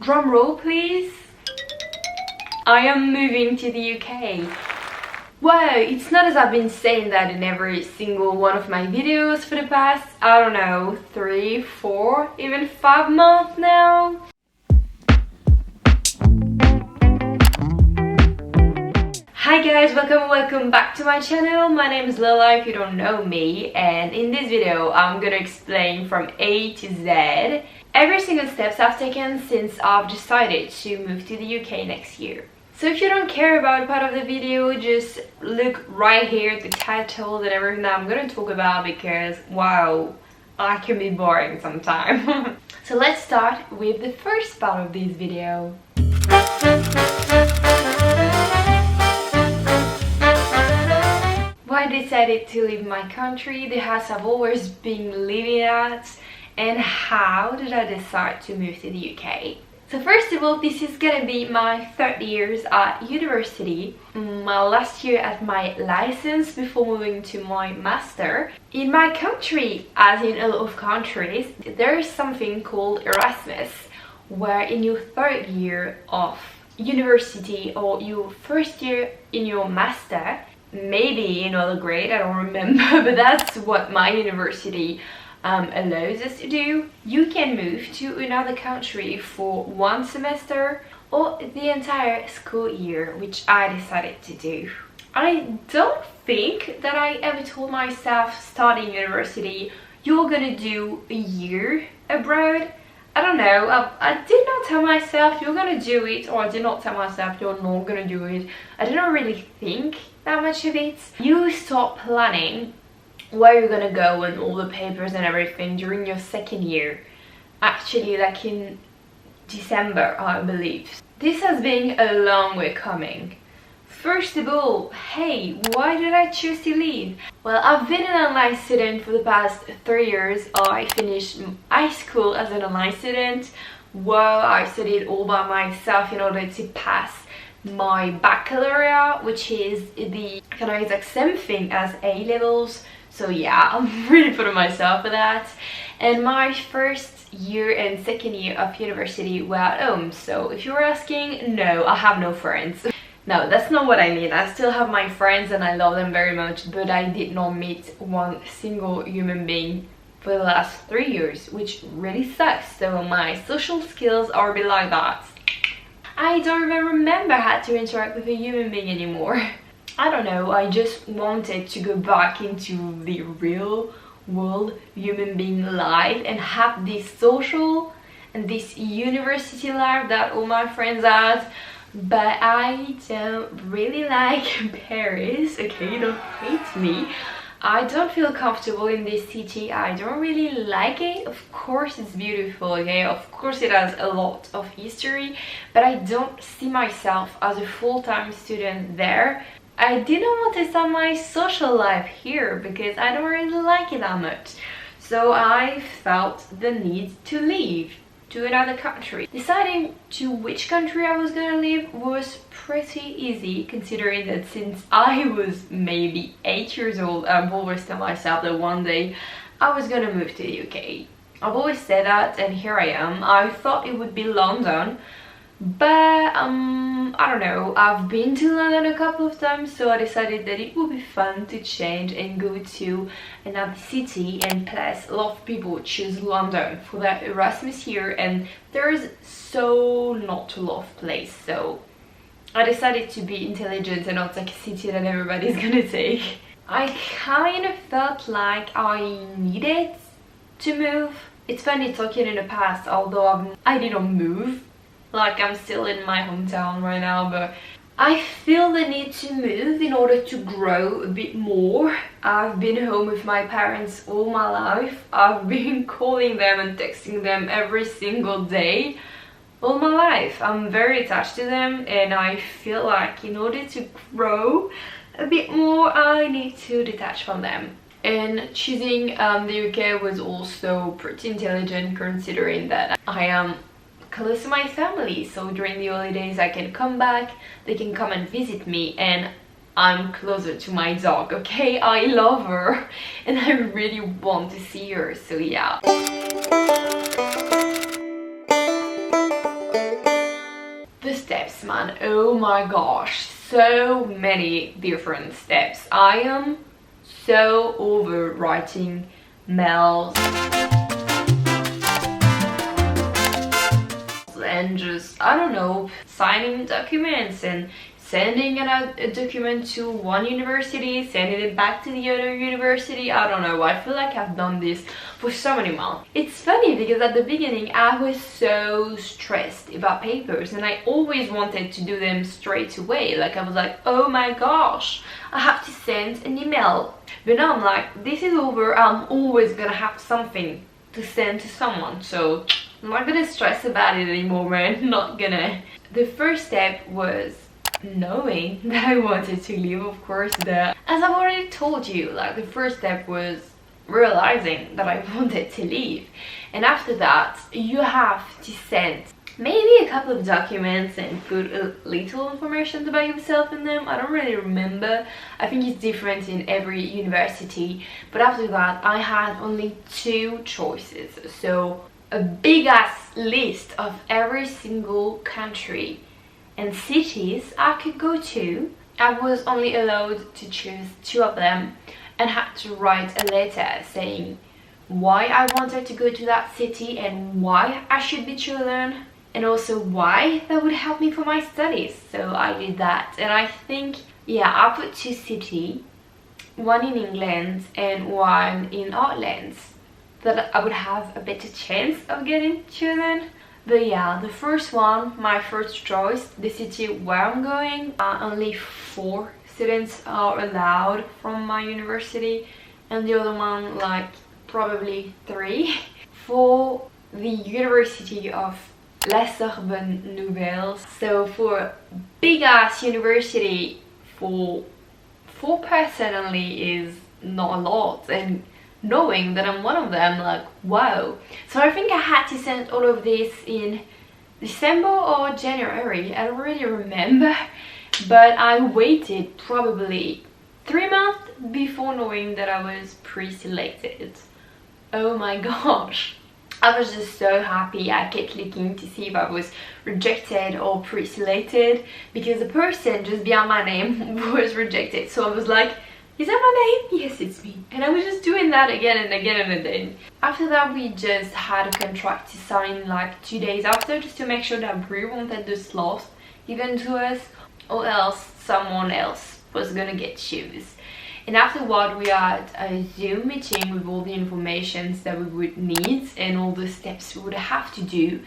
Drum roll please. I am moving to the UK. Wow, it's not as I've been saying that in every single one of my videos for the past, I don't know, 3, 4, even 5 months now. Hi guys, welcome back to my channel. My name is Lola if you don't know me, and in this video I'm gonna explain from A to Z every single steps I've taken since I've decided to move to the UK next year. So if you don't care about part of the video, just look right here at the title and everything that I'm gonna talk about, because wow, I can be boring sometimes. So let's start with the first part of this video. Why I decided to leave my country, the house I've always been living at, and how did I decide to move to the UK. So first of all, this is gonna be my third year at university, my last year at my license before moving to my master. In my country, as in a lot of countries, there is something called Erasmus, where in your third year of university or your first year in your master, maybe in other grade, I don't remember, but that's what my university allows us to do. You can move to another country for 1 semester or the entire school year, which I decided to do. I don't think that I ever told myself starting university, you're gonna do a year abroad. I don't know, I did not tell myself you're gonna do it, or I did not tell myself you're not gonna do it. I didn't really think that much of it. You start planning where you're gonna go and all the papers and everything during your second year, actually like in December, I believe. This has been a long way coming. First of all, hey, why did I choose to leave? Well, I've been an online student for the past 3 years. I finished high school as an online student. Well, I studied all by myself in order to pass my baccalaureate, which is the kind of exact same thing as A-levels. So yeah, I'm really proud of myself for that. And my first year and second year of university were at home. So if you're asking, no, I have no friends. No, that's not what I mean. I still have my friends and I love them very much, but I did not meet one single human being for the last 3 years, which really sucks. So my social skills are a bit like that. I don't even remember how to interact with a human being anymore. I don't know, I just wanted to go back into the real world human being life and have this social and this university life that all my friends had. But I don't really like Paris, okay, don't hate me. I don't feel comfortable in this city. I don't really like it. Of course it's beautiful, okay, of course it has a lot of history, but I don't see myself as a full-time student there. I didn't want to start my social life here because I don't really like it that much. So I felt the need to leave to another country. Deciding to which country I was gonna live was pretty easy, considering that since I was maybe 8 years old, I've always told myself that one day I was gonna move to the UK. I've always said that, and here I am. I thought it would be London, but I don't know, I've been to London a couple of times, so I decided that it would be fun to change and go to another city. And plus a lot of people choose London for their Erasmus year, and there is so not a lot of place, so I decided to be intelligent and not take a city that everybody's gonna take. I kind of felt like I needed to move. It's funny talking in the past, although I didn't move. Like, I'm still in my hometown right now, but I feel the need to move in order to grow a bit more. I've been home with my parents all my life. I've been calling them and texting them every single day all my life. I'm very attached to them, and I feel like in order to grow a bit more, I need to detach from them. And choosing the UK was also pretty intelligent, considering that I am close to my family, so during the holidays I can come back, they can come and visit me, and I'm closer to my dog, okay? I love her and I really want to see her, so yeah. steps, man. Oh my gosh, so many different steps. I am so over writing mails and just, I don't know, signing documents and sending a document to one university, sending it back to the other university. I don't know, I feel like I've done this for so many months. It's funny because at the beginning I was so stressed about papers and I always wanted to do them straight away. Like I was like, oh my gosh, I have to send an email. But now I'm like, this is over, I'm always gonna have something to send to someone, so I'm not gonna stress about it anymore, man. Not gonna. The first step was knowing that I wanted to leave, of course. As I've already told you, like the first step was realizing that I wanted to leave, and after that you have to send maybe a couple of documents and put a little information about yourself in them. I don't really remember, I think it's different in every university, but after that I had only 2 choices, so a big ass list of every single country and cities I could go to. I was only allowed to choose 2 of them and had to write a letter saying why I wanted to go to that city and why I should be chosen, and also why that would help me for my studies. So I did that, and I think, yeah, I put 2 cities, one in England and one in Ireland, that I would have a better chance of getting chosen. But yeah, the first one, my first choice, the city where I'm going, only 4 students are allowed from my university, and the other one like probably 3. For the University of Les Sorbonne Nouvelles, so for a big ass university, for 4 person only is not a lot, and knowing that I'm one of them, like, wow. So I think I had to send all of this in December or January, I don't really remember, but I waited probably 3 months before knowing that I was pre-selected. Oh my gosh, I was just so happy. I kept looking to see if I was rejected or pre-selected, because the person just behind my name was rejected, so I was like, is that my name? Yes, it's me. And I was just doing that again and again and then. After that, we just had a contract to sign like 2 days after, just to make sure that we wanted the slots given to us, or else someone else was gonna get shoes. And afterward, we had a Zoom meeting with all the information that we would need and all the steps we would have to do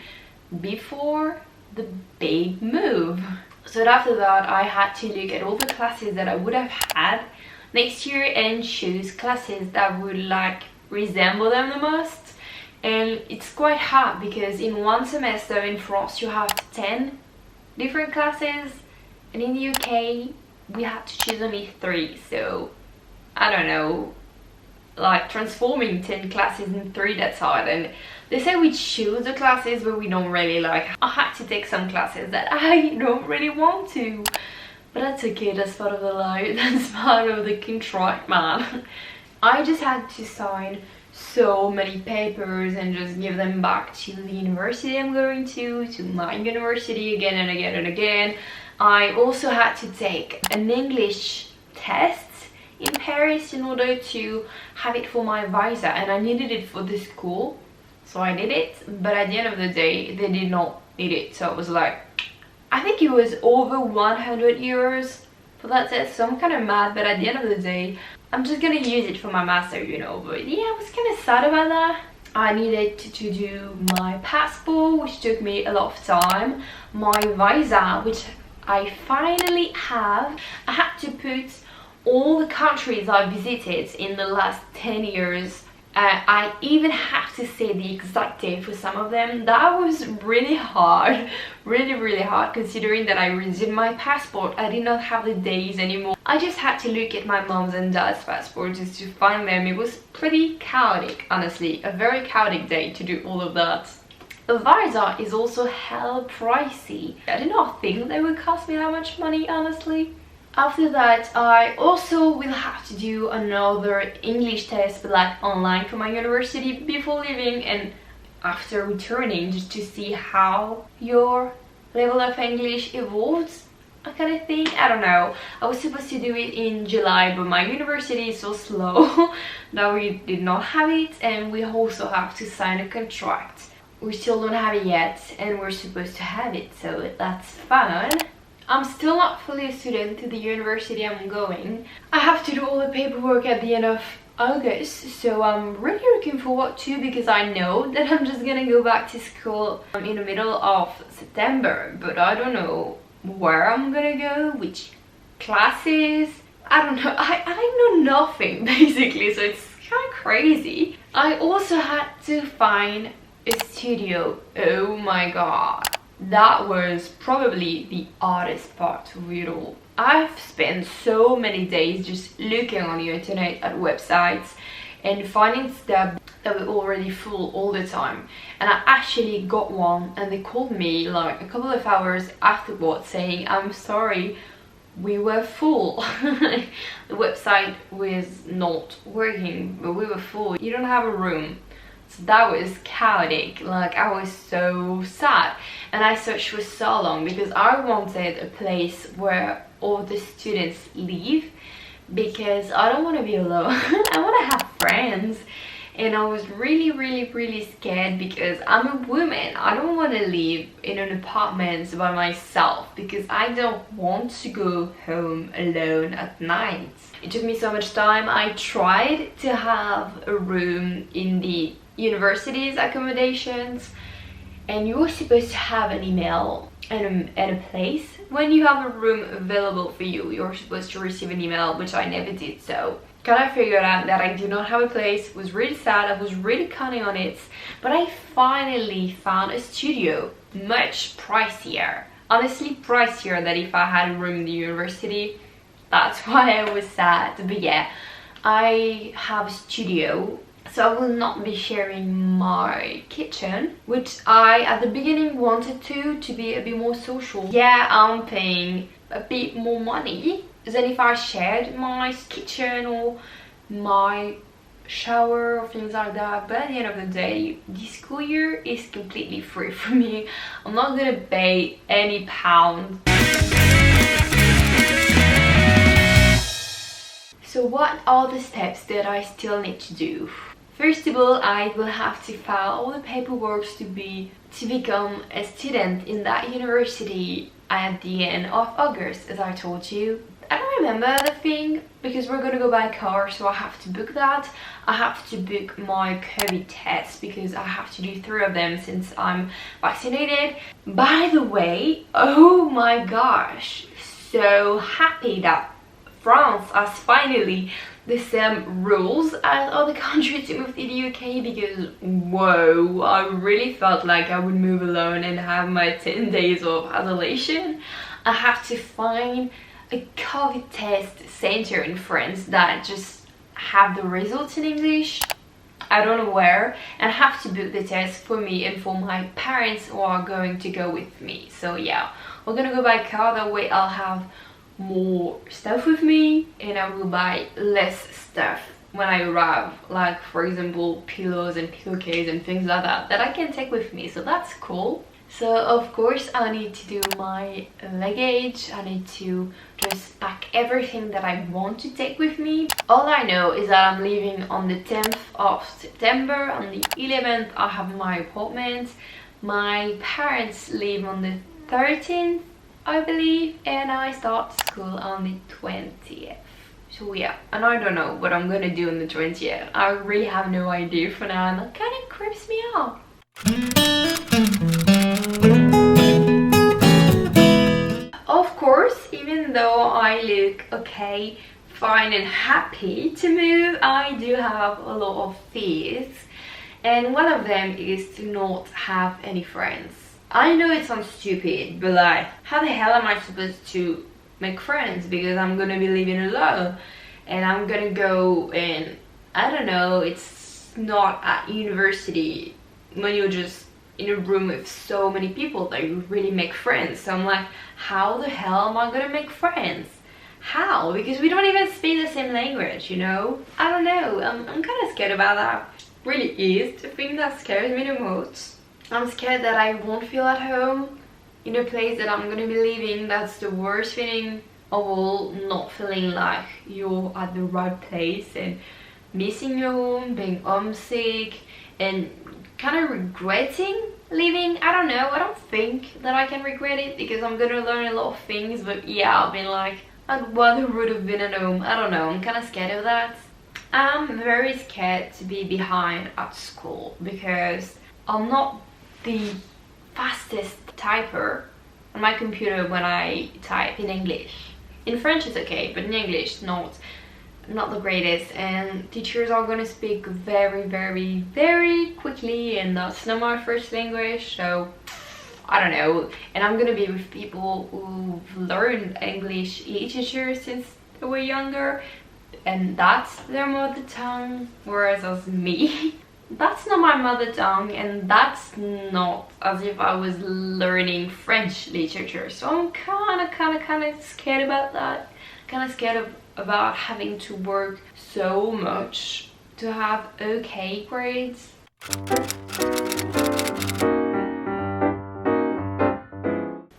before the big move. So after that, I had to look at all the classes that I would have had next year and choose classes that would like resemble them the most. And it's quite hard because in one semester in France you have 10 different classes, and in the UK we had to choose only 3. So I don't know, like transforming 10 classes in 3, that's hard. And they say we choose the classes but we don't really like. I had to take some classes that I don't really want to, but that's okay, that's part of the life, that's part of the contract, man. I just had to sign so many papers and just give them back to the university I'm going to my university again and again and again. I also had to take an English test in Paris in order to have it for my visa, and I needed it for the school, so I did it, but at the end of the day they did not need it, so it was like, I think it was over 100 euros for that test, so I'm kind of mad, but at the end of the day I'm just gonna use it for my master, you know. But yeah, I was kind of sad about that. I needed to do my passport, which took me a lot of time, my visa, which I finally have. I had to put all the countries I visited in the last 10 years. I even have to say the exact date for some of them. That was really hard, really hard, considering that I redid my passport. I did not have the days anymore. I just had to look at my mom's and dad's passport just to find them. It was pretty chaotic, honestly, a very chaotic day to do all of that. The visa is also hell pricey. I did not think they would cost me that much money, honestly. After that, I also will have to do another English test, but like online for my university before leaving and after returning, just to see how your level of English evolved, kind of thing. I don't know. I was supposed to do it in July, but my university is so slow that we did not have it, and we also have to sign a contract. We still don't have it yet, and we're supposed to have it, so that's fun. I'm still not fully a student to the university I'm going. I have to do all the paperwork at the end of August, so I'm really looking forward to, because I know that I'm just gonna go back to school in the middle of September, but I don't know where I'm gonna go, which classes, I don't know. I know nothing basically, so it's kind of crazy. I also had to find a studio. Oh my god, that was probably the hardest part of it all. I've spent so many days just looking on the internet at websites and finding stuff that were already full all the time, and I actually got one, and they called me like a couple of hours afterwards saying, I'm sorry, we were full. The website was not working, but we were full, you don't have a room. So that was chaotic. Like, I was so sad, and I searched for so long because I wanted a place where all the students live, because I don't want to be alone. I want to have friends, and I was really scared because I'm a woman. I don't want to live in an apartment by myself because I don't want to go home alone at night. It took me so much time. I tried to have a room in the university's accommodations, and you're supposed to have an email and a place. When you have a room available for you, you're supposed to receive an email, which I never did. So kind of figured out that I do not have a place. Was really sad. I was really counting on it, but I finally found a studio, much pricier, honestly pricier than if I had a room in the university. That's why I was sad. But yeah, I have a studio, so I will not be sharing my kitchen, which I at the beginning wanted to be a bit more social. Yeah, I'm paying a bit more money than if I shared my kitchen or my shower or things like that, but at the end of the day, this school year is completely free for me. I'm not gonna pay any pound. So what are the steps that I still need to do? First of all, I will have to file all the paperwork to become a student in that university at the end of August, as I told you. I don't remember the thing because we're gonna go by car, so I have to book that. I have to book my COVID test because I have to do 3 of them since I'm vaccinated. By the way, oh my gosh, so happy that France has finally the same rules as other countries to move to the UK, because whoa, I really felt like I would move alone and have my 10 days of isolation. I have to find a COVID test center in France that just have the results in English. I don't know where, and I have to book the test for me and for my parents who are going to go with me. So yeah, we're gonna go by car, that way I'll have more stuff with me and I will buy less stuff when I arrive, like for example pillows and pillowcase and things like that I can take with me, so that's cool. So of course I need to do my luggage. I need to just pack everything that I want to take with me. All I know is that I'm leaving on the 10th of September. On the 11th I have my appointment. My parents leave on the 13th, I believe, and I start school on the 20th. So yeah, and I don't know what I'm gonna do on the 20th. I really have no idea for now, and that kind of creeps me out. Of course, even though I look okay, fine and happy to move, I do have a lot of fears, and one of them is to not have any friends. I know it sounds stupid, but like, how the hell am I supposed to make friends? Because I'm gonna be living alone, and I'm gonna go and I don't know, it's not at university when you're just in a room with so many people that you really make friends. So I'm like, how the hell am I gonna make friends? How? Because we don't even speak the same language, you know? I don't know, I'm kind of scared about that. It really is the thing that scares me the most. I'm scared that I won't feel at home in a place that I'm gonna be living. That's the worst feeling of all, not feeling like you're at the right place and missing your home, being homesick, and kind of regretting leaving. I don't know, I don't think that I can regret it because I'm gonna learn a lot of things, but yeah, I've been like, I'd rather would have been at home. I don't know, I'm kind of scared of that. I'm very scared to be behind at school because I'm not the fastest typer on my computer when I type in English. In French it's okay, but in English not the greatest, and teachers are gonna speak very quickly, and that's not my first language, so I don't know. And I'm gonna be with people who've learned English literature since they were younger, and that's their mother tongue, whereas as me, that's not my mother tongue, and that's not as if I was learning French literature. So I'm kind of scared about that. Kind of scared about having to work so much to have okay grades.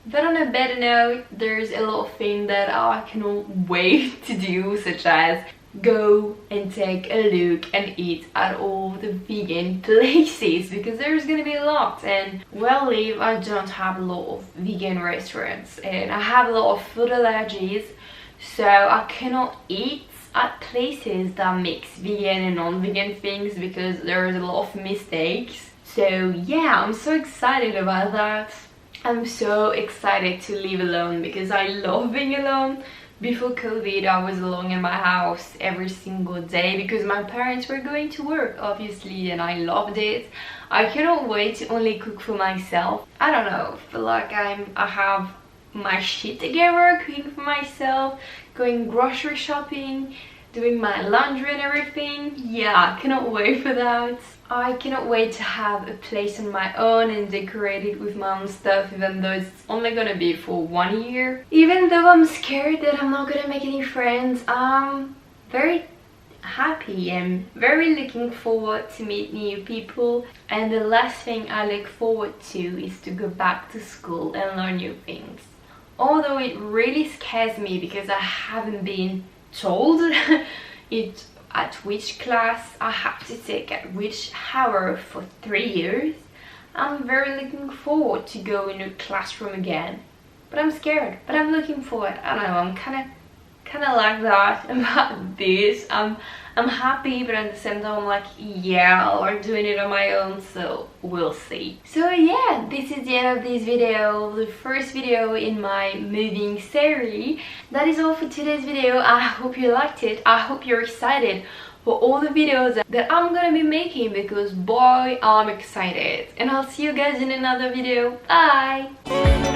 But on a better note, there's a lot of things that I cannot wait to do, such as go and take a look and eat at all the vegan places, because there's gonna be a lot. And where I live, I don't have a lot of vegan restaurants, and I have a lot of food allergies, so I cannot eat at places that mix vegan and non-vegan things because there's a lot of mistakes. So yeah, I'm so excited about that. I'm so excited to live alone because I love being alone. Before COVID, I was alone in my house every single day because my parents were going to work, obviously, and I loved it. I cannot wait to only cook for myself. I don't know, I feel like I have my shit together, cooking for myself, going grocery shopping, doing my laundry and everything. Yeah, I cannot wait for that. I cannot wait to have a place on my own and decorate it with my own stuff, even though it's only gonna be for 1 year. Even though I'm scared that I'm not gonna make any friends, I'm very happy and very looking forward to meet new people. And the last thing I look forward to is to go back to school and learn new things. Although it really scares me because I haven't been told at which class I have to take at which hour for 3 years. I'm very looking forward to go in a classroom again, but I'm scared, but I'm looking forward. I don't know, I'm kind of like that about this. I'm happy, but at the same time I'm like, yeah, I'm doing it on my own, so we'll see. So yeah, this is the end of this video, the first video in my moving series. That is all for today's video. I hope you liked it. I hope you're excited for all the videos that I'm gonna be making, because boy, I'm excited. And I'll see you guys in another video. Bye!